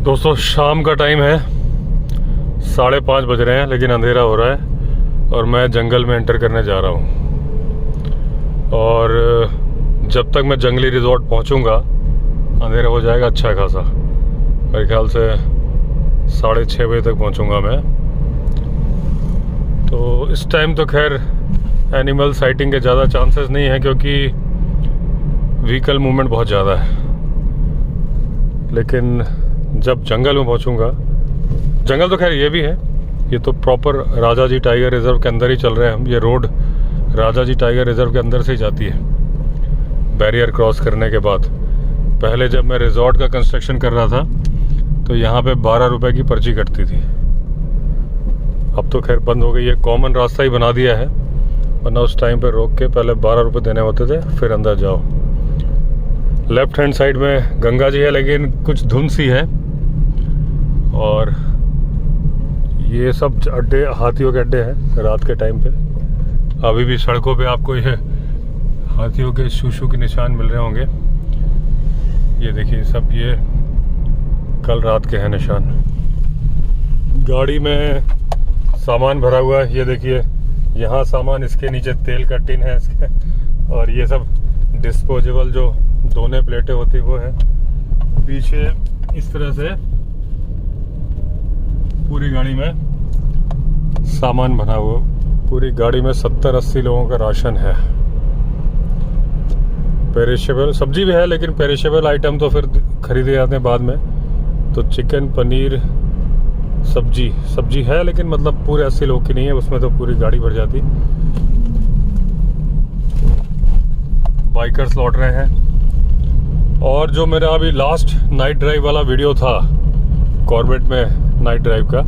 दोस्तों शाम का टाइम है, 5:30 बज रहे हैं, लेकिन अंधेरा हो रहा है और मैं जंगल में एंटर करने जा रहा हूँ। और जब तक मैं जंगली रिजॉर्ट पहुँचूँगा अंधेरा हो जाएगा अच्छा खासा। मेरे ख्याल से 6:30 बजे तक पहुँचूँगा मैं। तो इस टाइम तो खैर एनिमल साइटिंग के ज़्यादा चांसेस नहीं हैं क्योंकि व्हीकल मूवमेंट बहुत ज़्यादा है। लेकिन जब जंगल में पहुंचूंगा, जंगल तो खैर ये भी है, ये तो प्रॉपर राजा जी टाइगर रिजर्व के अंदर ही चल रहे हैं हम। ये रोड राजा जी टाइगर रिजर्व के अंदर से ही जाती है बैरियर क्रॉस करने के बाद। पहले जब मैं रिजॉर्ट का कंस्ट्रक्शन कर रहा था तो यहाँ पे 12 रुपए की पर्ची कटती थी। अब तो खैर बंद हो गई है, कॉमन रास्ता ही बना दिया है, वरना उस टाइम पे रोक के पहले 12 रुपए देने होते थे, फिर अंदर जाओ। लेफ्ट हैंड साइड में गंगा जी है, लेकिन कुछ धुंध सी है। और ये सब अड्डे हाथियों के अड्डे हैं रात के टाइम पे। अभी भी सड़कों पे आपको ये हाथियों के शूशू के निशान मिल रहे होंगे। ये देखिए सब ये कल रात के हैं निशान। गाड़ी में सामान भरा हुआ है, ये देखिए यहाँ सामान, इसके नीचे तेल का टिन है इसके, और ये सब डिस्पोजेबल जो दोने प्लेटें होती वो है। पीछे इस तरह से पूरी गाड़ी में सामान भरा हुआ, पूरी गाड़ी में 70-80 लोगों का राशन है। पेरिशेबल सब्जी भी है, लेकिन पेरिशेबल आइटम तो फिर खरीदे जाते हैं बाद में। तो चिकन, पनीर, सब्जी है, लेकिन मतलब पूरे 80 लोग की नहीं है, उसमें तो पूरी गाड़ी भर जाती। बाइकर्स लौट रहे हैं। और जो मेरा अभी लास्ट नाइट ड्राइव वाला वीडियो था कॉर्बेट में नाइट ड्राइव का,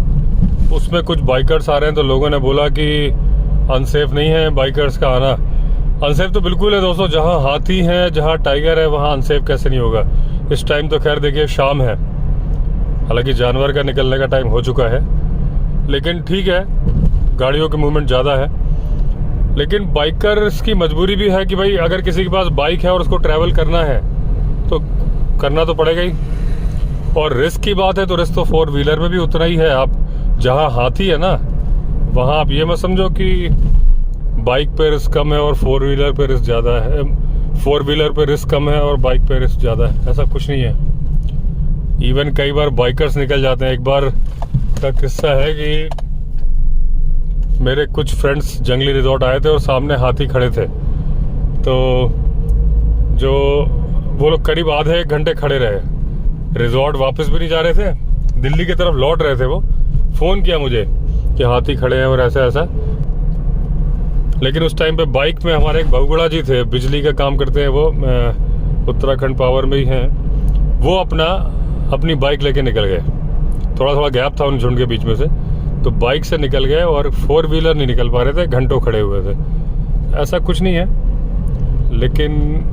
उसमें कुछ बाइकर्स आ रहे हैं, तो लोगों ने बोला कि अनसेफ नहीं है बाइकर्स का आना। अनसेफ तो बिल्कुल है दोस्तों, जहां हाथी है, जहां टाइगर है, वहां अनसेफ कैसे नहीं होगा। इस टाइम तो खैर देखिए शाम है, हालांकि जानवर का निकलने का टाइम हो चुका है, लेकिन ठीक है गाड़ियों की मूवमेंट ज़्यादा है। लेकिन बाइकर्स की मजबूरी भी है कि भाई अगर किसी के पास बाइक है और उसको ट्रैवल करना है तो करना तो पड़ेगा ही। और रिस्क की बात है तो रिस्क तो 4 व्हीलर में भी उतना ही है। आप जहाँ हाथी है ना, वहाँ आप ये मत समझो कि बाइक पे रिस्क कम है और 4 व्हीलर पे रिस्क ज़्यादा है, 4 व्हीलर पे रिस्क कम है और बाइक पे रिस्क ज़्यादा है, ऐसा कुछ नहीं है। इवन कई बार बाइकर्स निकल जाते हैं। एक बार का किस्सा है कि मेरे कुछ फ्रेंड्स जंगली रिजॉर्ट आए थे और सामने हाथी खड़े थे, तो जो वो लोग करीब आधे 1 घंटे खड़े रहे। रिजॉर्ट वापस भी नहीं जा रहे थे, दिल्ली की तरफ लौट रहे थे। वो फ़ोन किया मुझे कि हाथी खड़े हैं और ऐसा ऐसा। लेकिन उस टाइम पे बाइक में हमारे एक बहुगुड़ा जी थे, बिजली का काम करते हैं वो, उत्तराखंड पावर में ही हैं। वो अपनी बाइक लेके निकल गए। थोड़ा गैप था उन झुंड के बीच में से, तो बाइक से निकल गए और 4 व्हीलर नहीं निकल पा रहे थे, घंटों खड़े हुए थे। ऐसा कुछ नहीं है, लेकिन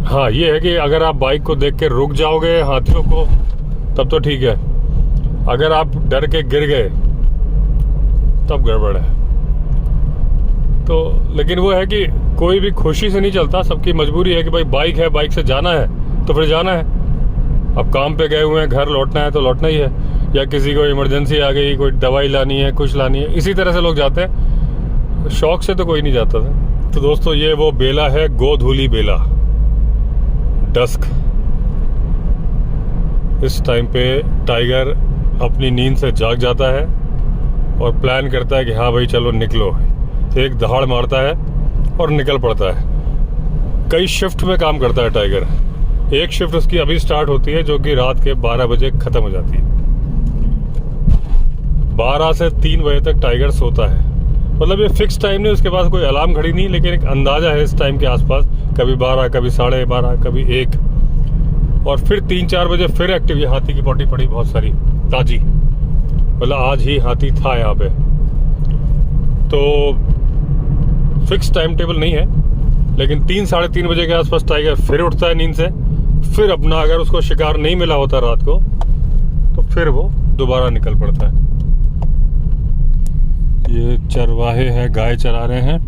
हाँ ये है कि अगर आप बाइक को देख के रुक जाओगे हाथियों को तब तो ठीक है, अगर आप डर के गिर गए तब गड़बड़ है। तो लेकिन वो है कि कोई भी खुशी से नहीं चलता, सबकी मजबूरी है कि भाई बाइक है, बाइक से जाना है तो फिर जाना है। अब काम पे गए हुए हैं, घर लौटना है तो लौटना ही है, या किसी को इमरजेंसी आ गई, कोई दवाई लानी है, कुछ लानी है, इसी तरह से लोग जाते हैं। शौक से तो कोई नहीं जाता था। तो दोस्तों ये वो बेला है, गोधूली बेला, डस्क। इस टाइम पे टाइगर अपनी नींद से जाग जाता है और प्लान करता है कि हाँ भाई चलो निकलो। एक दहाड़ मारता है और निकल पड़ता है। कई शिफ्ट में काम करता है टाइगर। एक शिफ्ट उसकी अभी स्टार्ट होती है जो कि रात के 12 बजे खत्म हो जाती है। 12 से 3 बजे तक टाइगर सोता है। मतलब ये फिक्स टाइम नहीं, उसके पास कोई अलार्म घड़ी नहीं, लेकिन एक अंदाजा है इस टाइम के आसपास, कभी 12, कभी 12:30, कभी 1, और फिर 3-4 बजे फिर एक्टिव। ये हाथी की पॉटी पड़ी बहुत सारी ताजी, मतलब आज ही हाथी था यहाँ पे। तो फिक्स टाइम टेबल नहीं है, लेकिन 3-3:30 बजे के आसपास टाइगर फिर उठता है नींद से। फिर अपना अगर उसको शिकार नहीं मिला होता रात को तो फिर वो दोबारा निकल पड़ता है। ये चरवाहे हैं, गाय चरा रहे हैं।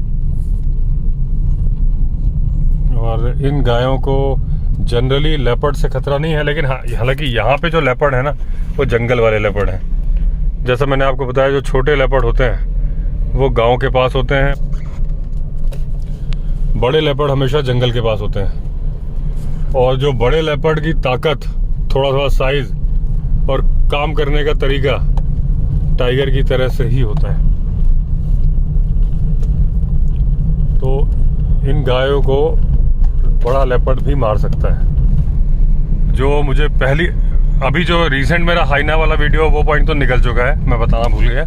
और इन गायों को जनरली लेपर्ड से खतरा नहीं है, लेकिन हालांकि यहाँ पे जो लेपर्ड है ना वो जंगल वाले लेपर्ड हैं। जैसा मैंने आपको बताया, जो छोटे लेपर्ड होते हैं वो गांव के पास होते हैं, बड़े लेपर्ड हमेशा जंगल के पास होते हैं। और जो बड़े लेपर्ड की ताकत, थोड़ा थोड़ा साइज और काम करने का तरीका टाइगर की तरह से ही होता है। तो इन गायों को बड़ा लेपर्ड भी मार सकता है। जो मुझे अभी जो रिसेंट मेरा हाइना वाला वीडियो, वो पॉइंट तो निकल चुका है, मैं बताना भूल गया।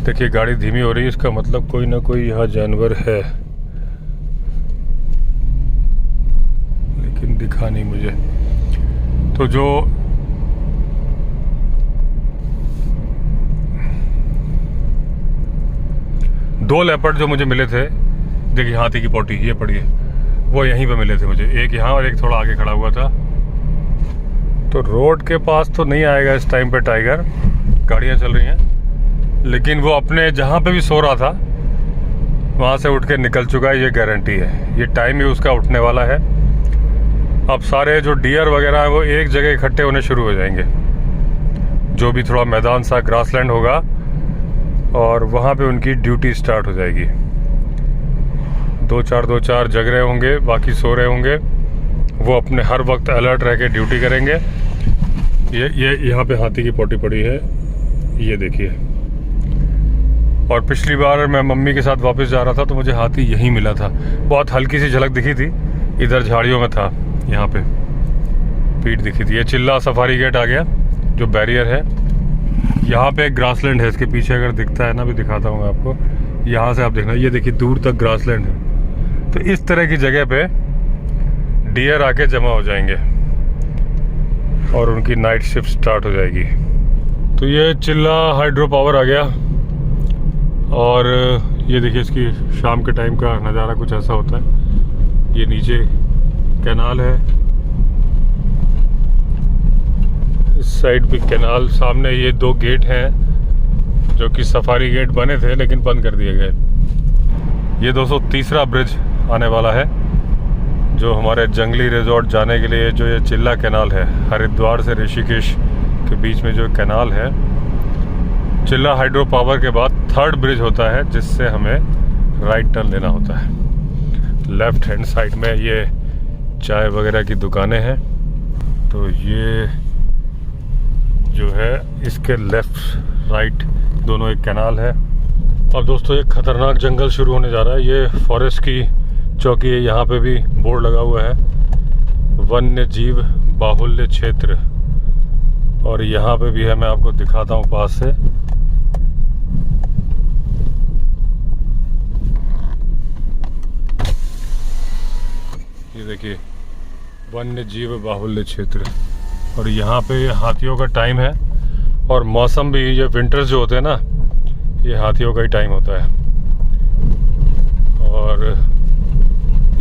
देखिए गाड़ी धीमी हो रही है, इसका मतलब कोई ना कोई यहाँ जानवर है, लेकिन दिखा नहीं मुझे। तो जो दो लेपर्ड जो मुझे मिले थे, देखिए हाथी की पोटी ये पड़ी है, वो यहीं पे मिले थे मुझे, एक यहाँ और एक थोड़ा आगे खड़ा हुआ था। तो रोड के पास तो नहीं आएगा इस टाइम पे टाइगर, गाड़ियाँ चल रही हैं, लेकिन वो अपने जहाँ पे भी सो रहा था वहाँ से उठ के निकल चुका है, ये गारंटी है। ये टाइम ही उसका उठने वाला है। अब सारे जो डियर वगैरह हैं वो एक जगह इकट्ठे होने शुरू हो जाएंगे, जो भी थोड़ा मैदान सा ग्रासलैंड होगा, और वहाँ पे उनकी ड्यूटी स्टार्ट हो जाएगी। दो चार जग रहे होंगे, बाकी सो रहे होंगे। वो अपने हर वक्त अलर्ट रह के ड्यूटी करेंगे। ये यहाँ पे हाथी की पोटी पड़ी है, ये देखिए। और पिछली बार मैं मम्मी के साथ वापस जा रहा था तो मुझे हाथी यहीं मिला था, बहुत हल्की सी झलक दिखी थी, इधर झाड़ियों में था, यहाँ पे पीठ दिखी थी। ये चिल्ला सफारी गेट आ गया, जो बैरियर है। यहाँ पे एक ग्रासलैंड है, इसके पीछे अगर दिखता है ना, भी दिखाता हूँ आपको। यहाँ से आप देखना, ये देखिए दूर तक ग्रासलैंड है। तो इस तरह की जगह पे डियर आके जमा हो जाएंगे और उनकी नाइट शिफ्ट स्टार्ट हो जाएगी। तो ये चिल्ला हाइड्रो पावर आ गया, और ये देखिए इसकी शाम के टाइम का नज़ारा कुछ ऐसा होता है। ये नीचे कैनाल है, इस साइड भी कैनाल, सामने ये दो गेट हैं जो कि सफारी गेट बने थे लेकिन बंद कर दिए गए। ये 230वां ब्रिज आने वाला है, जो हमारे जंगली रिजॉर्ट जाने के लिए जो ये चिल्ला कैनाल है, हरिद्वार से ऋषिकेश के बीच में जो कैनाल है। चिल्ला हाइड्रो पावर के बाद थर्ड ब्रिज होता है, जिससे हमें राइट टर्न लेना होता है। लेफ्ट हैंड साइड में ये चाय वगैरह की दुकानें हैं। तो ये जो है इसके लेफ्ट राइट दोनों एक कैनाल है। अब दोस्तों एक खतरनाक जंगल शुरू होने जा रहा है। ये फॉरेस्ट की चौकी है, यहाँ पे भी बोर्ड लगा हुआ है, वन्य जीव बाहुल्य क्षेत्र। और यहाँ पे भी है, मैं आपको दिखाता हूँ पास से। ये देखिए वन्य जीव बाहुल्य क्षेत्र। और यहाँ पे हाथियों का टाइम है, और मौसम भी, ये विंटर्स जो होते हैं ना, ये हाथियों का ही टाइम होता है। और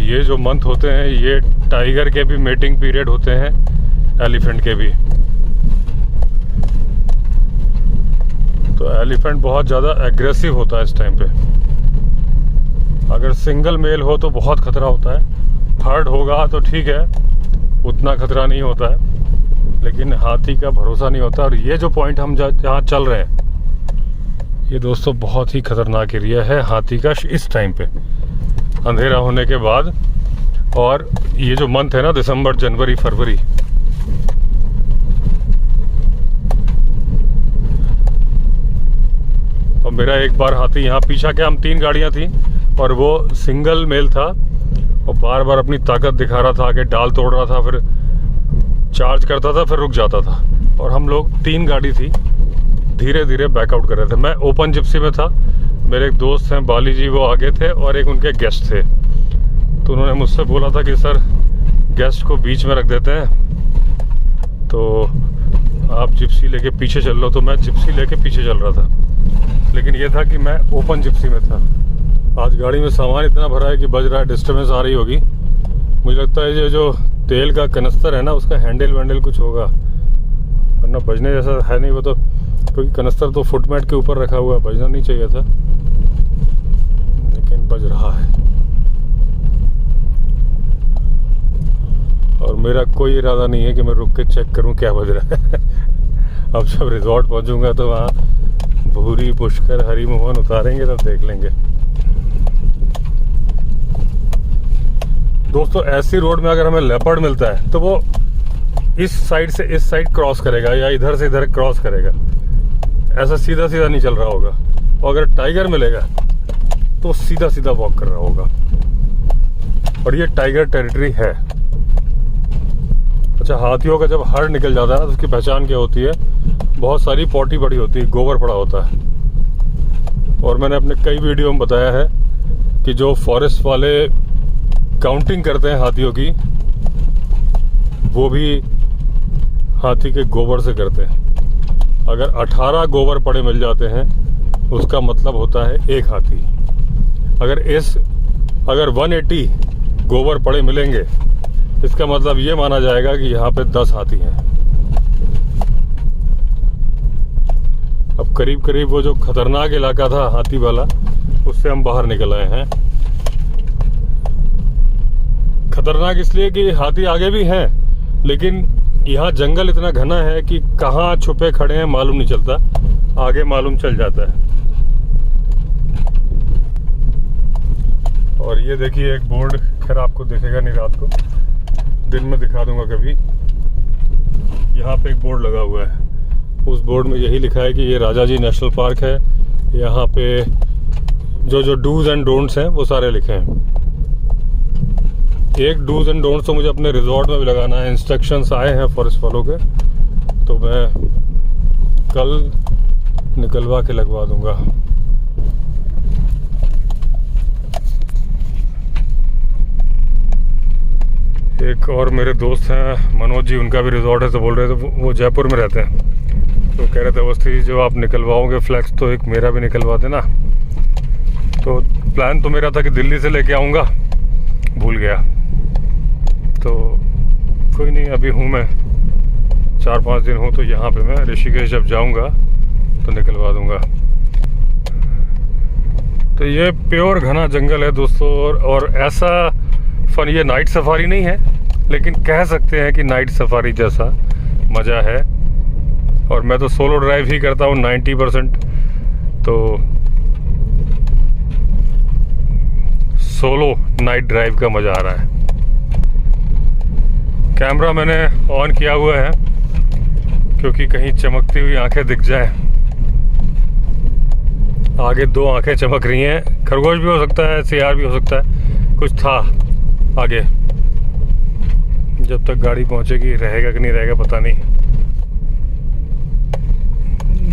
ये जो मंथ होते हैं, ये टाइगर के भी मेटिंग पीरियड होते हैं, एलिफेंट के भी। तो एलिफेंट बहुत ज़्यादा एग्रेसिव होता है इस टाइम पे। अगर सिंगल मेल हो तो बहुत खतरा होता है, थर्ड होगा तो ठीक है, उतना खतरा नहीं होता है, लेकिन हाथी का भरोसा नहीं होता। और ये जो पॉइंट हम जहाँ चल रहे हैं, ये दोस्तों बहुत ही खतरनाक एरिया है हाथी का इस टाइम पे, अंधेरा होने के बाद। और ये जो मंथ है ना, दिसंबर, जनवरी, फरवरी, और मेरा एक बार हाथी यहाँ पीछा के, हम 3 गाड़ियाँ थी और वो सिंगल मेल था, और बार बार अपनी ताकत दिखा रहा था, आगे डाल तोड़ रहा था, फिर चार्ज करता था, फिर रुक जाता था। और हम लोग 3 गाड़ी थी, धीरे धीरे बैकआउट कर रहे थे। मैं ओपन जिप्सी में था, मेरे एक दोस्त हैं बाली जी, वो आगे थे, और एक उनके गेस्ट थे। तो उन्होंने मुझसे बोला था कि सर गेस्ट को बीच में रख देते हैं, तो आप जिप्सी लेके पीछे चल लो। तो मैं जिप्सी लेके पीछे चल रहा था, लेकिन ये था कि मैं ओपन जिप्सी में था। आज गाड़ी में सामान इतना भरा है कि बज रहा है, डिस्टर्बेंस आ रही होगी। मुझे लगता है ये जो तेल का कनस्तर है ना, उसका हैंडल वैंडल कुछ होगा, वरना बजने जैसा है नहीं। वो तो क्योंकि कनस्तर तो फुटमैट के ऊपर रखा हुआ है, बजना नहीं चाहिए था, लेकिन बज रहा है। और मेरा कोई इरादा नहीं है कि मैं रुक के चेक करूं क्या बज रहा है। अब जब रिजॉर्ट पहुंचूंगा तो वहाँ भूरी, पुष्कर, हरी मोहन उतारेंगे तब देख लेंगे। दोस्तों ऐसी रोड में अगर हमें लेपर्ड मिलता है तो वो इस साइड से इस साइड क्रॉस करेगा या इधर से इधर क्रॉस करेगा, ऐसा सीधा सीधा नहीं चल रहा होगा। और अगर टाइगर मिलेगा तो सीधा सीधा वॉक कर रहा होगा, और ये टाइगर टेरिटरी है। अच्छा, हाथियों का जब हर निकल जाता है तो उसकी पहचान क्या होती है? बहुत सारी पॉटी पड़ी होती है, गोबर पड़ा होता है। और मैंने अपने कई वीडियो में बताया है कि जो फॉरेस्ट वाले काउंटिंग करते हैं हाथियों की, वो भी हाथी के गोबर से करते हैं। अगर 18 गोबर पड़े मिल जाते हैं उसका मतलब होता है एक हाथी। अगर 180 गोबर पड़े मिलेंगे इसका मतलब ये माना जाएगा कि यहाँ पे 10 हाथी हैं। अब करीब करीब वो जो खतरनाक इलाका था हाथी वाला, उससे हम बाहर निकल आए हैं। खतरनाक इसलिए कि हाथी आगे भी हैं, लेकिन यहाँ जंगल इतना घना है कि कहाँ छुपे खड़े हैं मालूम नहीं चलता, आगे मालूम चल जाता है। और ये देखिए एक बोर्ड, खैर आपको दिखेगा नहीं, रात को दिन में दिखा दूंगा कभी। यहाँ पे एक बोर्ड लगा हुआ है, उस बोर्ड में यही लिखा है कि ये राजा जी नेशनल पार्क है। यहाँ पे जो डूज एंड डोंट्स हैं वो सारे लिखे हैं। एक डूज एंड डोंट्स तो मुझे अपने रिजॉर्ट में भी लगाना है। इंस्ट्रक्शंस आए हैं फॉरेस्ट वालों के, तो मैं कल निकलवा के लगवा दूंगा। एक और मेरे दोस्त हैं मनोज जी, उनका भी रिजॉर्ट है, तो बोल रहे थे वो जयपुर में रहते हैं, तो कह रहे थे अवस्थी जो आप निकलवाओगे फ्लैक्स तो एक मेरा भी निकलवा देना। तो प्लान तो मेरा था कि दिल्ली से लेके आऊँगा, भूल गया। तो कोई नहीं, अभी हूँ मैं 4-5 दिन हूँ, तो यहाँ पे मैं ऋषिकेश जब जाऊँगा तो निकलवा दूँगा। तो ये प्योर घना जंगल है दोस्तों, और ऐसा फन, ये नाइट सफारी नहीं है, लेकिन कह सकते हैं कि नाइट सफारी जैसा मज़ा है। और मैं तो सोलो ड्राइव ही करता हूँ 90%, तो सोलो नाइट ड्राइव का मज़ा आ रहा है। कैमरा मैंने ऑन किया हुआ है क्योंकि कहीं चमकती हुई आंखें दिख जाए। आगे 2 आंखें चमक रही हैं, खरगोश भी हो सकता है, सियार भी हो सकता है, कुछ था आगे। जब तक गाड़ी पहुंचेगी रहेगा कि नहीं रहेगा पता नहीं।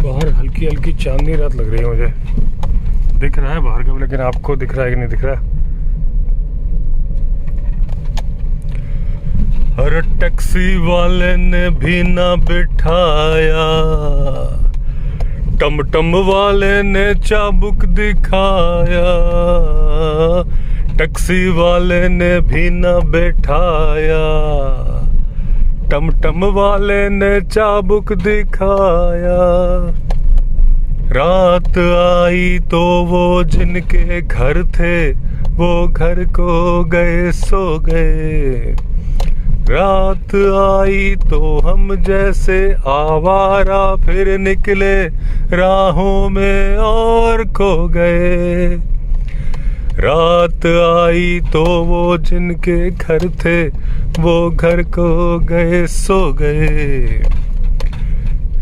बाहर हल्की हल्की चांदनी रात लग रही है, मुझे दिख रहा है बाहर का, लेकिन आपको दिख रहा है कि नहीं दिख रहा? हर टैक्सी वाले ने भी ना बिठाया, टमटम वाले ने चाबुक दिखाया, टैक्सी वाले ने भी ना बैठाया, टमटम वाले ने चाबुक दिखाया। रात आई तो वो जिनके घर थे वो घर को गए सो गए। रात आई तो हम जैसे आवारा फिर निकले राहों में और खो गए। रात आई तो वो जिनके घर थे वो घर को गए सो गए।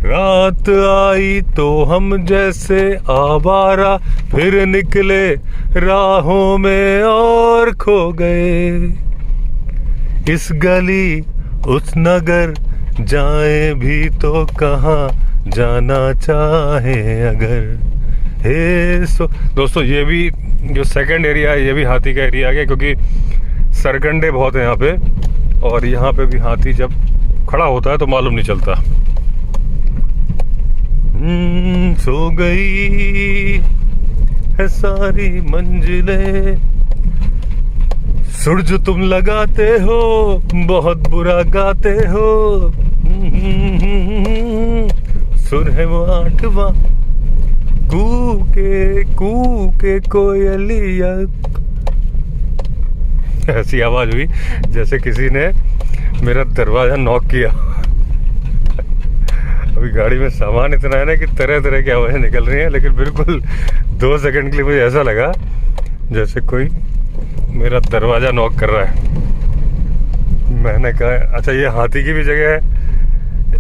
रात आई तो हम जैसे आवारा फिर निकले राहों में और खो गए। इस गली उस नगर जाए भी तो कहाँ जाना चाहे अगर। हे दोस्तों, ये भी जो सेकंड एरिया है ये भी हाथी का एरिया है, क्योंकि सरकंडे बहुत हैं यहाँ पे, और यहाँ पे भी हाथी जब खड़ा होता है तो मालूम नहीं चलता। सो गई है सारी मंजिलें, सूरज तुम लगाते हो बहुत बुरा गाते हो। सुर है वो 8वां, कूके कोयलिया। ऐसी आवाज हुई जैसे किसी ने मेरा दरवाज़ा नॉक किया। अभी गाड़ी में सामान इतना है ना कि तरह तरह की आवाज़ें निकल रही हैं, लेकिन बिल्कुल 2 सेकंड के लिए मुझे ऐसा लगा जैसे कोई मेरा दरवाज़ा नॉक कर रहा है। मैंने कहा अच्छा ये हाथी की भी जगह है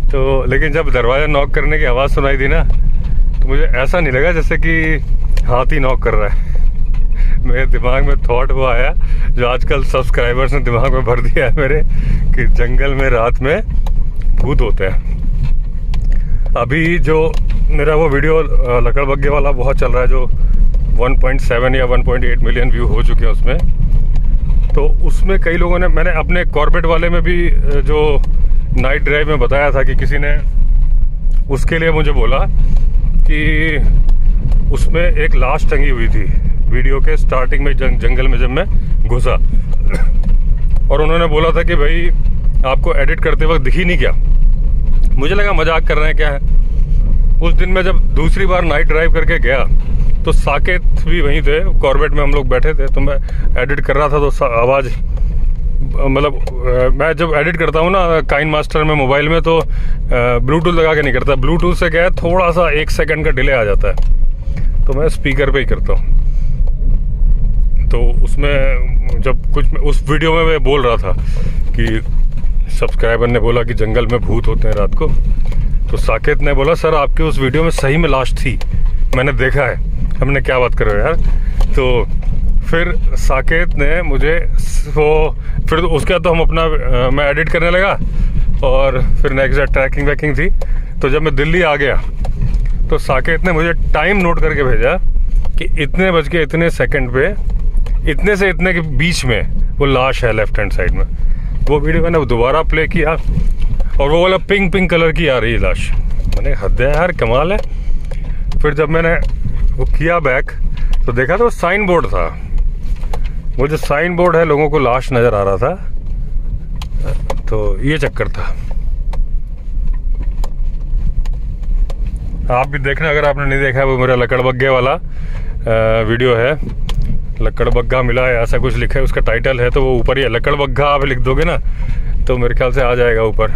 तो, लेकिन जब दरवाज़ा नॉक करने की आवाज़ सुनाई दी ना तो मुझे ऐसा नहीं लगा जैसे कि हाथी नॉक कर रहा है। मेरे दिमाग में थॉट वो आया जो आजकल सब्सक्राइबर्स ने दिमाग में भर दिया है मेरे, कि जंगल में रात में भूत होते हैं। अभी जो मेरा वो वीडियो लकड़बग्गे वाला बहुत चल रहा है, जो 1.7 या 1.8 मिलियन व्यू हो चुके हैं उसमें, तो उसमें कई लोगों ने, मैंने अपने कॉर्बेट वाले में भी जो नाइट ड्राइव में बताया था कि किसी ने उसके लिए मुझे बोला कि उसमें एक लाश टंगी हुई थी वीडियो के स्टार्टिंग में जंगल में जब मैं घुसा, और उन्होंने बोला था कि भाई आपको एडिट करते वक्त दिखी नहीं क्या। मुझे लगा मजाक कर रहे हैं क्या है। उस दिन मैं जब दूसरी बार नाइट ड्राइव करके गया तो साकेत भी वहीं थे, कॉर्बेट में हम लोग बैठे थे, तो मैं एडिट कर रहा था तो आवाज़, मतलब मैं जब एडिट करता हूँ ना काइन मास्टर में मोबाइल में तो ब्लूटूथ लगा के नहीं करता। ब्लूटूथ से क्या है थोड़ा सा 1 सेकंड का डिले आ जाता है, तो मैं स्पीकर पे ही करता हूँ। तो उसमें जब कुछ उस वीडियो में मैं बोल रहा था कि सब्सक्राइबर ने बोला कि जंगल में भूत होते हैं रात को, तो साकेत ने बोला सर आपके उस वीडियो में सही में लाश थी, मैंने देखा है। हमने क्या बात कर रहे हो यार। तो फिर साकेत ने मुझे वो, फिर उसके बाद तो हम अपना मैं एडिट करने लगा, और फिर नेक्स्ट डे ट्रैकिंग वैकिंग थी। तो जब मैं दिल्ली आ गया तो साकेत ने मुझे टाइम नोट करके भेजा कि इतने बज के इतने सेकंड पे इतने से इतने के बीच में वो लाश है लेफ्ट हैंड साइड में। वो वीडियो मैंने दोबारा प्ले किया और वो वाला पिंक कलर की आ रही है लाश। मैंने हद है यार, कमाल है। फिर जब मैंने वो किया बैक तो देखा तो साइन बोर्ड था, वो जो साइन बोर्ड है लोगों को लाश नज़र आ रहा था, तो ये चक्कर था। आप भी देखना अगर आपने नहीं देखा है, वो मेरा लकड़बग्गे वाला वीडियो है। लकड़बग्गा मिला है ऐसा कुछ लिखा है उसका टाइटल है, तो वो ऊपर ही है। लकड़बग्गा आप लिख दोगे ना तो मेरे ख्याल से आ जाएगा ऊपर,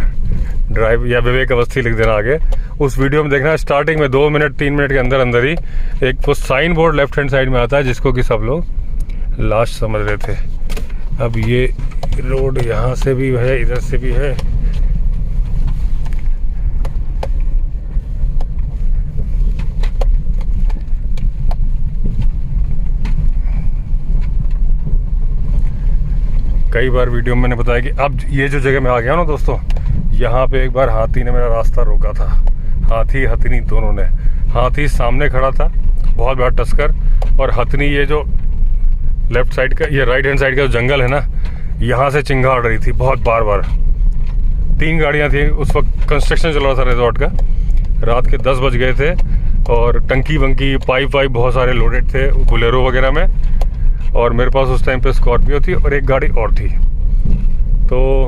ड्राइव या विवेक अवस्थी लिख देना आगे। उस वीडियो में देखना स्टार्टिंग में 2 मिनट 3 मिनट के अंदर अंदर ही एक वो sign board left hand side में आता है जिसको कि सब लोग लाश समझ रहे थे। अब ये रोड यहाँ से भी है, इधर से भी है। कई बार वीडियो में मैंने बताया कि अब ये जो जगह मैं आ गया ना दोस्तों, यहाँ पे एक बार हाथी ने मेरा रास्ता रोका था। हाथी हथनी दोनों ने। हाथी सामने खड़ा था, बहुत बड़ा टस्कर, और हथनी ये जो लेफ्ट साइड का, ये राइट हैंड साइड का जो जंगल है ना, यहाँ से चिंगाड़ रही थी बहुत बार बार। 3 गाड़ियाँ थी उस वक्त, कंस्ट्रक्शन चल रहा था रिजॉर्ट का। रात के 10 बज गए थे और टंकी वंकी पाइप वाइप बहुत सारे लोडेड थे बोलेरो वगैरह में, और मेरे पास उस टाइम पे स्कॉर्पियो थी और एक गाड़ी और थी। तो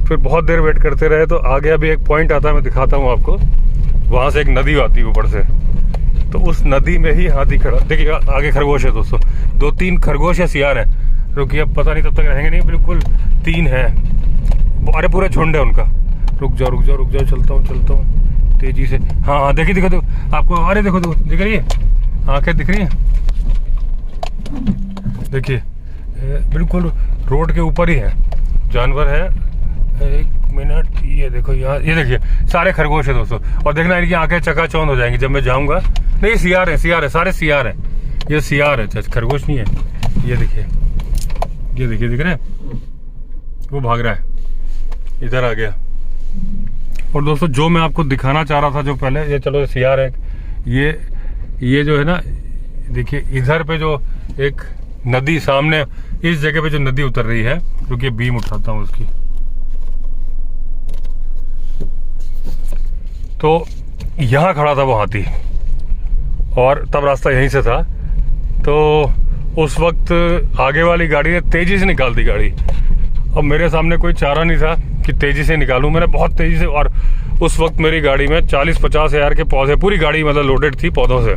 फिर बहुत देर वेट करते रहे, तो आगे अभी एक पॉइंट आता है, मैं दिखाता हूँ आपको। वहाँ से एक नदी आती है ऊपर से, तो उस नदी में ही हाथी खड़ा। देखिए आगे खरगोश है दोस्तों, 2-3 खरगोश है, सियार है। रुकिए अब पता नहीं तब तक रहेंगे नहीं, बिल्कुल 3 है। अरे पूरा झुंड है उनका। रुक जाओ चलता हूँ तेजी से। हाँ देखिए देखो आपको, अरे देखो दिख रही है, आँखें दिख रही है, देखिए बिल्कुल रोड के ऊपर ही है, जानवर है। 1 मिनट, ये देखो यहाँ, ये देखिए सारे खरगोश है दोस्तों, और देखना इनकी आंखें चकाचौंध हो जाएंगी जब मैं जाऊंगा। नहीं सियार है, सारे सियार है, ये सियार है, खरगोश नहीं है। ये देखिए दिख रहे हैं, वो भाग रहा है, इधर आ गया। और दोस्तों जो मैं आपको दिखाना चाह रहा था जो पहले, ये चलो सियार है, ये जो है ना, देखिए इधर पे जो एक नदी सामने, इस जगह पे जो नदी उतर रही है, रुकिए बीम उठाता हूँ उसकी। तो यहाँ खड़ा था वो हाथी, और तब रास्ता यहीं से था। तो उस वक्त आगे वाली गाड़ी ने तेजी से निकाल दी गाड़ी। अब मेरे सामने कोई चारा नहीं था कि तेजी से निकालूं, मैंने बहुत तेजी से, और उस वक्त मेरी गाड़ी में 40-50 हज़ार के पौधे, पूरी गाड़ी मतलब लोडेड थी पौधों से।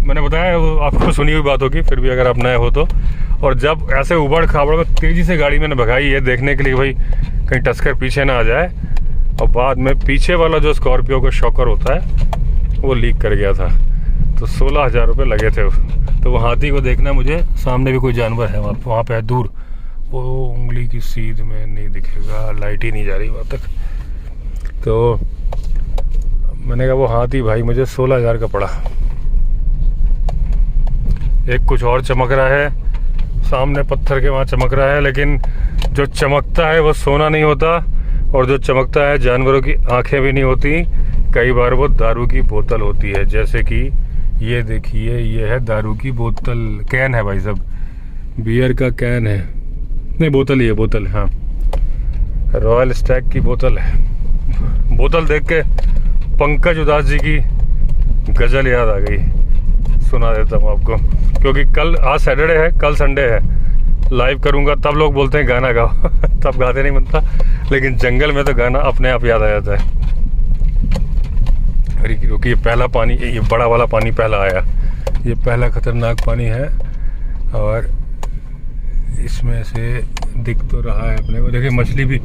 मैंने बताया वो आपको सुनी हुई बात होगी, फिर भी अगर आप नए हो तो। और जब ऐसे उबड़ खाबड़ में तेज़ी से गाड़ी मैंने भगाई है देखने के लिए भाई कहीं टस्कर पीछे ना आ जाए, और बाद में पीछे वाला जो स्कॉर्पियो का शॉकर होता है वो लीक कर गया था, तो 16,000 रुपये लगे थे। तो वो हाथी को देखना मुझे, सामने भी कोई जानवर है वहाँ पे है दूर, वो उंगली की सीध में नहीं दिखेगा, लाइट ही नहीं जा रही वहाँ तक। तो मैंने कहा वो हाथी भाई मुझे 16,000 का पड़ा। एक कुछ और चमक रहा है सामने, पत्थर के वहाँ चमक रहा है, लेकिन जो चमकता है वो सोना नहीं होता, और जो चमकता है जानवरों की आंखें भी नहीं होती, कई बार वो दारू की बोतल होती है। जैसे कि ये देखिए, ये है दारू की बोतल, कैन है भाई साहब, बियर का कैन है, नहीं बोतल ही है, बोतल, हाँ रॉयल स्टैग की बोतल है। बोतल देख के पंकज उदास जी की गजल याद आ गई, सुना देता हूँ आपको, क्योंकि कल, आज सैटरडे है, कल संडे है, लाइव करूँगा तब लोग बोलते हैं गाना गाओ तब गाते नहीं बनता, लेकिन जंगल में तो गाना अपने आप याद आ जाता है। क्योंकि ये पहला पानी, ये बड़ा वाला पानी पहला आया, ये पहला खतरनाक पानी है, और इसमें से दिख तो रहा है अपने को, देखिए मछली भी,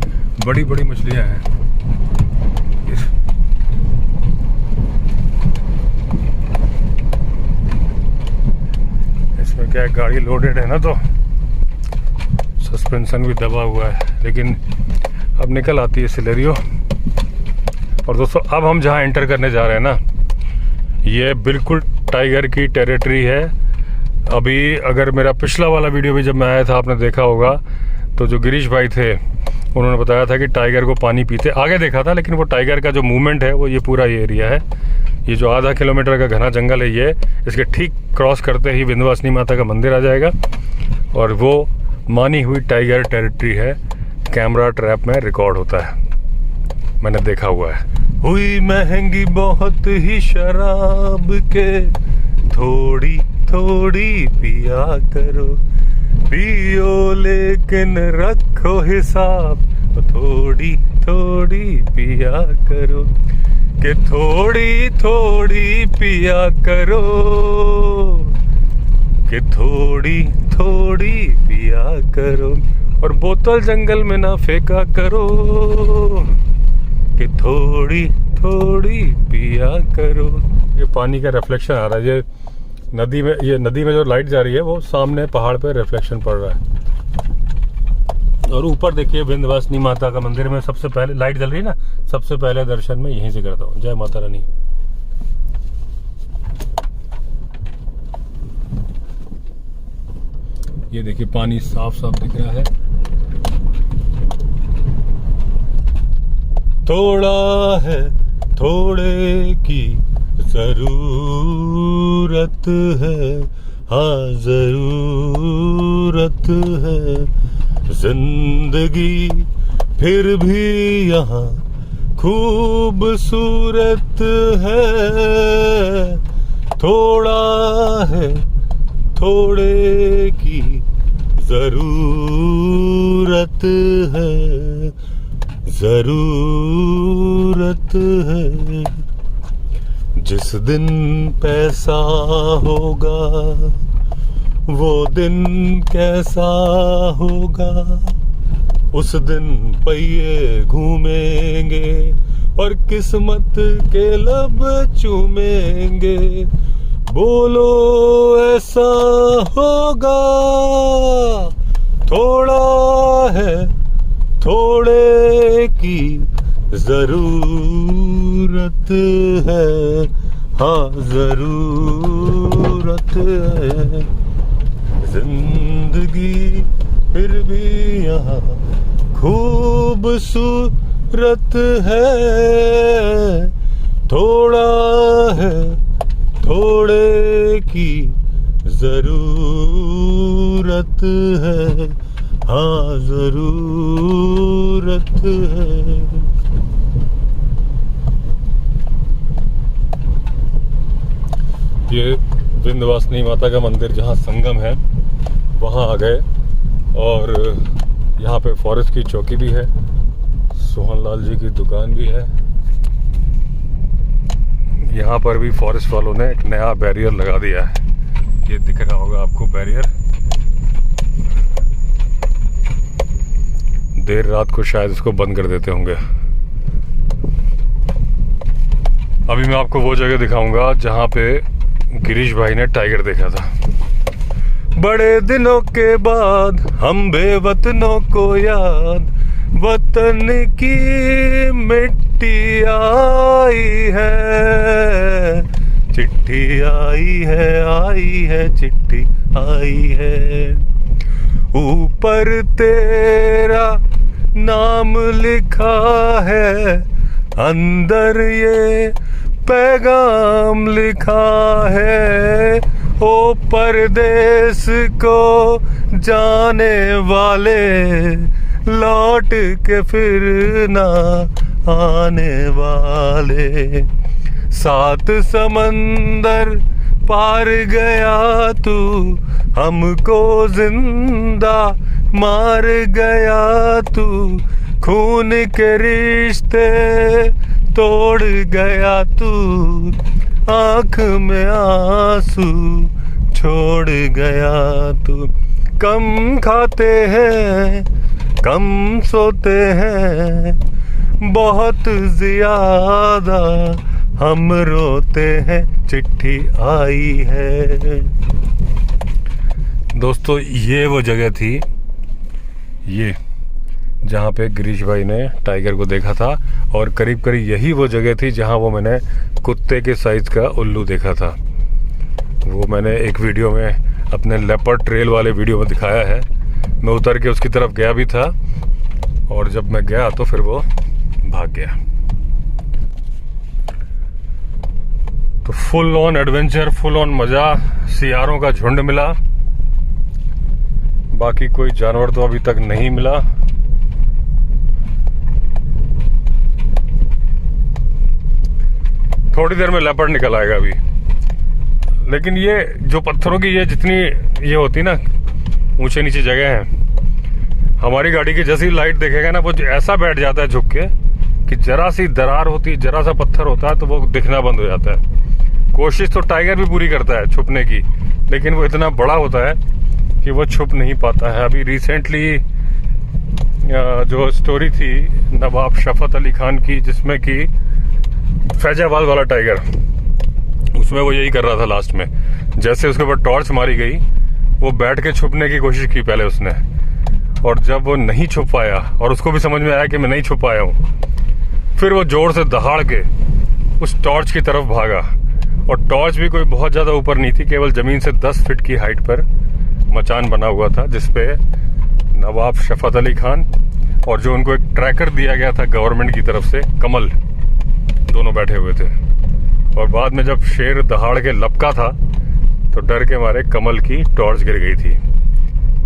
बड़ी बड़ी मछलियाँ हैं। इसमें क्या है, गाड़ी लोडेड है ना, तो सस्पेंशन भी दबा हुआ है, लेकिन अब निकल आती है सिलेरियो। और दोस्तों अब हम जहाँ एंटर करने जा रहे हैं ना, ये बिल्कुल टाइगर की टेरिटरी है। अभी अगर मेरा पिछला वाला वीडियो भी जब मैं आया था आपने देखा होगा, तो जो गिरीश भाई थे उन्होंने बताया था कि टाइगर को पानी पीते आगे देखा था, लेकिन वो टाइगर का जो मूवमेंट है वो ये पूरा ये एरिया है, ये जो आधा किलोमीटर का घना जंगल है, ये इसके ठीक क्रॉस करते ही विंध्यवासिनी माता का मंदिर आ जाएगा, और वो मानी हुई टाइगर टेरिटरी है, कैमरा ट्रैप में रिकॉर्ड होता है, मैंने देखा हुआ है। हुई महंगी बहुत ही शराब के, थोड़ी थोड़ी पिया करो, पियो लेकिन रखो हिसाब, थोड़ी थोड़ी पिया करो, कि थोड़ी थोड़ी पिया करो, कि थोड़ी थोड़ी पिया करो, और बोतल जंगल में ना फेंका करो, कि थोड़ी थोड़ी पिया करो। ये पानी का रिफ्लेक्शन आ रहा है, ये नदी में, ये नदी में जो लाइट जा रही है वो सामने पहाड़ पे रिफ्लेक्शन पड़ रहा है। और ऊपर देखिए विंध्यवासिनी माता का मंदिर में सबसे पहले लाइट जल रही है ना, सबसे पहले दर्शन में यहीं से करता हूँ। जय माता रानी। ये देखिए पानी साफ साफ दिख रहा है। थोड़ा है थोड़े की जरूरत है, हाँ जरूरत है, जिंदगी फिर भी यहाँ खूबसूरत है। थोड़ा है थोड़े की जरूरत है, जरूरत है। जिस दिन पैसा होगा वो दिन कैसा होगा, उस दिन पहिए घूमेंगे और किस्मत के लब चूमेंगे। बोलो ऐसा होगा, थोड़ा है थोड़े की जरूरत है, हाँ जरूरत है। जिंदगी फिर भी यहाँ खूबसूरत है। थोड़ा है थोड़े की जरूरत है, हाँ जरूरत है। ये विंध्यवासिनी माता का मंदिर जहाँ संगम है वहाँ आ गए, और यहाँ पे फॉरेस्ट की चौकी भी है, सोहन लाल जी की दुकान भी है। यहाँ पर भी फॉरेस्ट वालों ने एक नया बैरियर लगा दिया है। ये दिख रहा होगा आपको बैरियर। देर रात को शायद इसको बंद कर देते होंगे। अभी मैं आपको वो जगह दिखाऊंगा जहाँ पे गिरीश भाई ने टाइगर देखा था। बड़े दिनों के बाद हम बेवतनों को याद, वतन की मिट्टी आई है, चिट्ठी आई है चिट्ठी आई है। ऊपर तेरा नाम लिखा है, अंदर ये पैगाम लिखा है। ओ परदेस को जाने वाले, लौट के फिर ना आने वाले। 7 समंदर पार गया तू, हमको जिंदा मार गया तू। खून के रिश्ते तोड़ गया तू, आँख में आंसू छोड़ गया तू। कम खाते हैं, कम सोते हैं, बहुत ज्यादा हम रोते हैं, चिट्ठी आई है। दोस्तों ये वो जगह थी, ये जहाँ पे गिरीश भाई ने टाइगर को देखा था, और करीब करीब यही वो जगह थी जहाँ वो मैंने कुत्ते के साइज का उल्लू देखा था। वो मैंने एक वीडियो में, अपने लेपर्ड ट्रेल वाले वीडियो में दिखाया है। मैं उतर के उसकी तरफ गया भी था, और जब मैं गया तो फिर वो भाग गया। तो full on adventure, full on मजा। सियारों का झुंड मिला, बाकी कोई जानवर तो अभी तक नहीं मिला। थोड़ी देर में लेपर्ड निकल आएगा अभी। लेकिन ये जो पत्थरों की ये जितनी ये होती ना ऊंचे नीचे जगह है, हमारी गाड़ी की जैसी लाइट देखेगा ना वो ऐसा बैठ जाता है झुक के कि जरा सी दरार होती है, जरा सा पत्थर होता है तो वो दिखना बंद हो जाता है। कोशिश तो टाइगर भी पूरी करता है छुपने की, लेकिन वो इतना बड़ा होता है कि वो छुप नहीं पाता है। अभी रिसेंटली जो स्टोरी थी नवाब शफत अली खान की, जिसमें कि फैजाबाद वाला टाइगर, उसमें वो यही कर रहा था लास्ट में। जैसे उसके ऊपर टॉर्च मारी गई, वो बैठ के छुपने की कोशिश की पहले उसने, और जब वो नहीं छुप पाया और उसको भी समझ में आया कि मैं नहीं छुप पाया हूँ, फिर वो जोर से दहाड़ के उस टॉर्च की तरफ भागा। और टॉर्च भी कोई बहुत ज़्यादा ऊपर नहीं थी, केवल ज़मीन से 10 फीट की हाइट पर मचान बना हुआ था, जिसपे नवाब शफत अली खान और जो उनको एक ट्रैकर दिया गया था गवर्नमेंट की तरफ से, कमल, दोनों बैठे हुए थे। और बाद में जब शेर दहाड़ के लपका था तो डर के मारे कमल की टॉर्च गिर गई थी।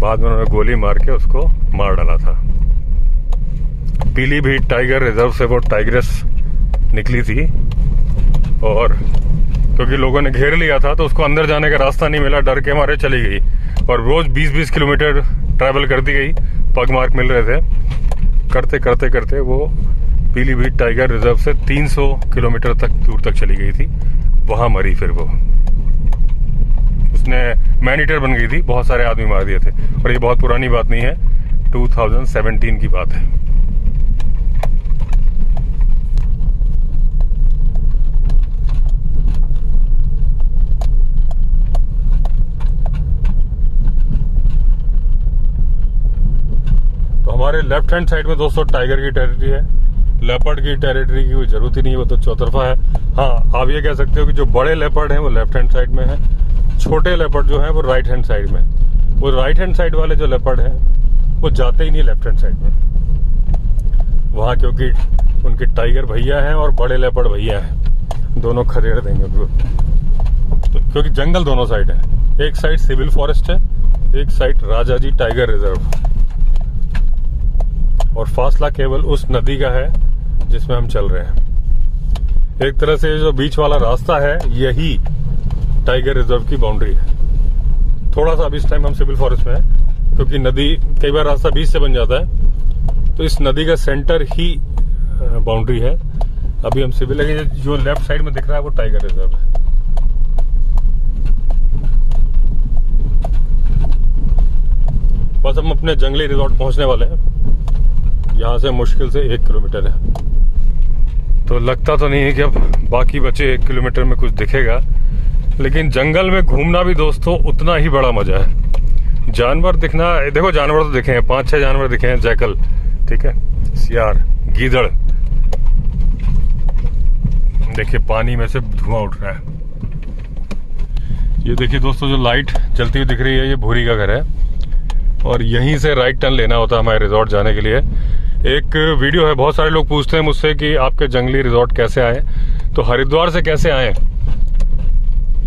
बाद में उन्होंने गोली मार के उसको मार डाला था। पीलीभीत टाइगर रिजर्व से वो टाइग्रेस निकली थी, और क्योंकि लोगों ने घेर लिया था तो उसको अंदर जाने का रास्ता नहीं मिला, डर के मारे चली गई। और रोज 20-20 किलोमीटर ट्रैवल करती गई, पग मार्क मिल रहे थे। करते करते करते वो पीलीभीत टाइगर रिजर्व से 300 किलोमीटर तक दूर तक चली गई थी, वहां मरी। फिर वो उसने मैन ईटर बन गई थी, बहुत सारे आदमी मार दिए थे। और ये बहुत पुरानी बात नहीं है, 2017 की बात है। तो हमारे लेफ्ट हैंड साइड में दोस्तों टाइगर की टेरिटरी है, लेपर्ड की टेरिटरी की कोई जरूरत ही नहीं है, वो तो चौतरफा है। हाँ, आप ये कह सकते हो कि जो बड़े लेपर्ड हैं वो लेफ्ट हैंड साइड में है, छोटे लेपर्ड जो हैं वो राइट हैंड साइड में। वो राइट हैंड साइड वाले जो लेपर्ड हैं वो जाते ही नहीं लेफ्ट हैंड साइड में वहाँ, क्योंकि उनके टाइगर भैया हैं और बड़े लेपर्ड भैया हैं, दोनों खदेड़ देंगे उनको। तो क्योंकि जंगल दोनों साइड है, एक साइड सिविल फॉरेस्ट है, एक साइड राजाजी टाइगर रिजर्व, और फासला केवल उस नदी का है जिसमें हम चल रहे हैं। एक तरह से जो बीच वाला रास्ता है यही टाइगर रिजर्व की बाउंड्री है। थोड़ा सा अभी इस टाइम हम सिविल फॉरेस्ट में है, क्योंकि नदी कई बार रास्ता बीच से बन जाता है, तो इस नदी का सेंटर ही बाउंड्री है। अभी हम सिविल लगे, जो लेफ्ट साइड में दिख रहा है वो टाइगर रिजर्व है। बस हम अपने जंगली रिजॉर्ट पहुंचने वाले हैं। यहाँ से मुश्किल से 1 किलोमीटर है। तो लगता तो नहीं है कि अब बाकी बचे 1 किलोमीटर में कुछ दिखेगा, लेकिन जंगल में घूमना भी दोस्तों उतना ही बड़ा मजा है। जानवर दिखना, देखो जानवर तो दिखे हैं, 5-6 जानवर दिखे हैं, जैकल, ठीक है, सियार, गीदड़। देखिए पानी में से धुआं उठ रहा है। ये देखिए दोस्तों, जो लाइट जलती हुई दिख रही है, ये भूरी का घर है और यहीं से राइट टर्न लेना होता है हमारे रिजॉर्ट जाने के लिए। एक वीडियो है, बहुत सारे लोग पूछते हैं मुझसे कि आपके जंगली रिजॉर्ट कैसे आए, तो हरिद्वार से कैसे आए,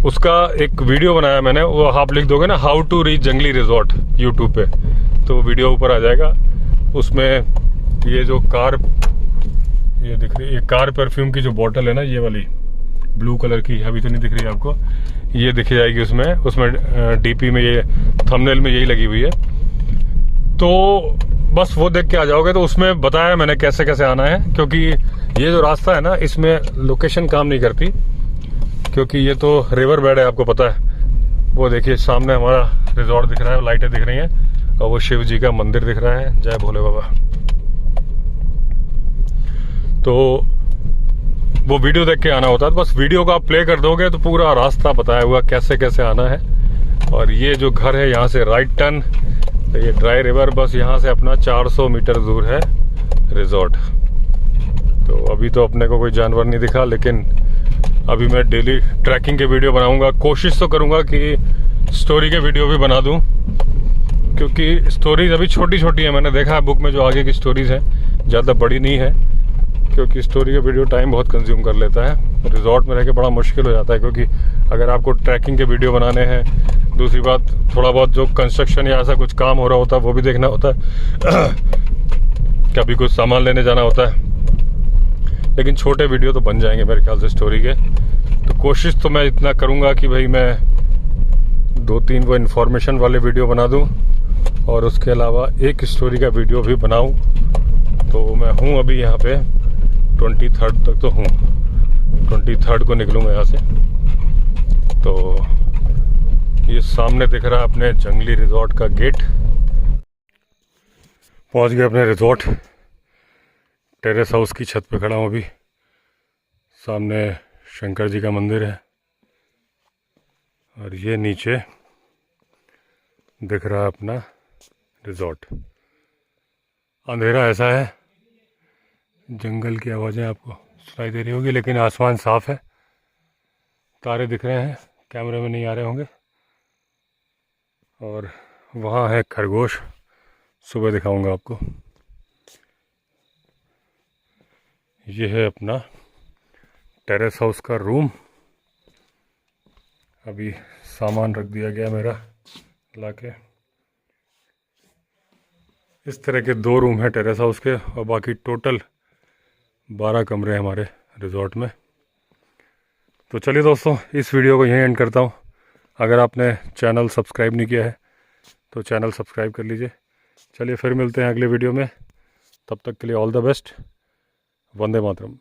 उसका एक वीडियो बनाया मैंने। वो आप लिख दोगे ना हाउ टू रीच जंगली रिजॉर्ट यूट्यूब पे, तो वीडियो ऊपर आ जाएगा। उसमें ये जो कार, ये दिख रही है, ये कार परफ्यूम की जो बोतल है ना, ये वाली ब्लू कलर की, अभी तो नहीं दिख रही है आपको, ये दिख जाएगी उसमें डीपी में, ये थंबनेल में यही लगी हुई है। तो बस वो देख के आ जाओगे। तो उसमें बताया मैंने कैसे कैसे आना है, क्योंकि ये जो रास्ता है ना, इसमें लोकेशन काम नहीं करती, क्योंकि ये तो रिवर बेड है, आपको पता है। वो देखिए सामने हमारा रिजॉर्ट दिख रहा है, लाइटें दिख रही हैं, और वो शिव जी का मंदिर दिख रहा है, जय भोले बाबा। तो वो वीडियो देख के आना होता है। तो बस वीडियो को आप प्ले कर दोगे तो पूरा रास्ता बताया हुआ कैसे कैसे आना है। और ये जो घर है, यहाँ से राइट टर्न, तो ये ड्राई रिवर, बस यहाँ से अपना 400 मीटर दूर है रिजॉर्ट। तो अभी तो अपने को कोई जानवर नहीं दिखा, लेकिन अभी मैं डेली ट्रैकिंग के वीडियो बनाऊंगा। कोशिश तो करूंगा कि स्टोरी के वीडियो भी बना दूं, क्योंकि स्टोरीज अभी छोटी छोटी है। मैंने देखा है बुक में जो आगे की स्टोरीज है, ज़्यादा बड़ी नहीं है, क्योंकि स्टोरी का वीडियो टाइम बहुत कंज्यूम कर लेता है। रिजॉर्ट में रह के बड़ा मुश्किल हो जाता है, क्योंकि अगर आपको ट्रैकिंग के वीडियो बनाने हैं, दूसरी बात थोड़ा बहुत जो कंस्ट्रक्शन या ऐसा कुछ काम हो रहा होता है वो भी देखना होता है, कभी कुछ सामान लेने जाना होता है। लेकिन छोटे वीडियो तो बन जाएंगे मेरे ख्याल से स्टोरी के। तो कोशिश तो मैं इतना करूँगा कि भाई मैं 2-3 वो इन्फॉर्मेशन वाले वीडियो बना दूँ, और उसके अलावा एक स्टोरी का वीडियो भी बनाऊँ। तो मैं हूँ अभी यहाँ पे 23 तक तो हूँ, 23 को निकलूँगा यहाँ से। तो ये सामने दिख रहा है अपने जंगली रिजॉर्ट का गेट। पहुँच गए अपने रिजॉर्ट, टेरेस हाउस की छत पे खड़ा हूँ अभी। सामने शंकर जी का मंदिर है, और ये नीचे दिख रहा है अपना रिजॉर्ट। अंधेरा ऐसा है, जंगल की आवाज़ें आपको सुनाई दे रही होगी, लेकिन आसमान साफ है, तारे दिख रहे हैं, कैमरे में नहीं आ रहे होंगे। और वहाँ है खरगोश, सुबह दिखाऊंगा आपको। ये है अपना टेरेस हाउस का रूम। अभी सामान रख दिया गया मेरा लाके। इस तरह के 2 रूम हैं टेरेस हाउस के, और बाकी टोटल 12 कमरे हैं हमारे रिजॉर्ट में। तो चलिए दोस्तों, इस वीडियो को यहीं एंड करता हूँ। अगर आपने चैनल सब्सक्राइब नहीं किया है तो चैनल सब्सक्राइब कर लीजिए। चलिए फिर मिलते हैं अगले वीडियो में, तब तक के लिए all the best. Vande Mataram.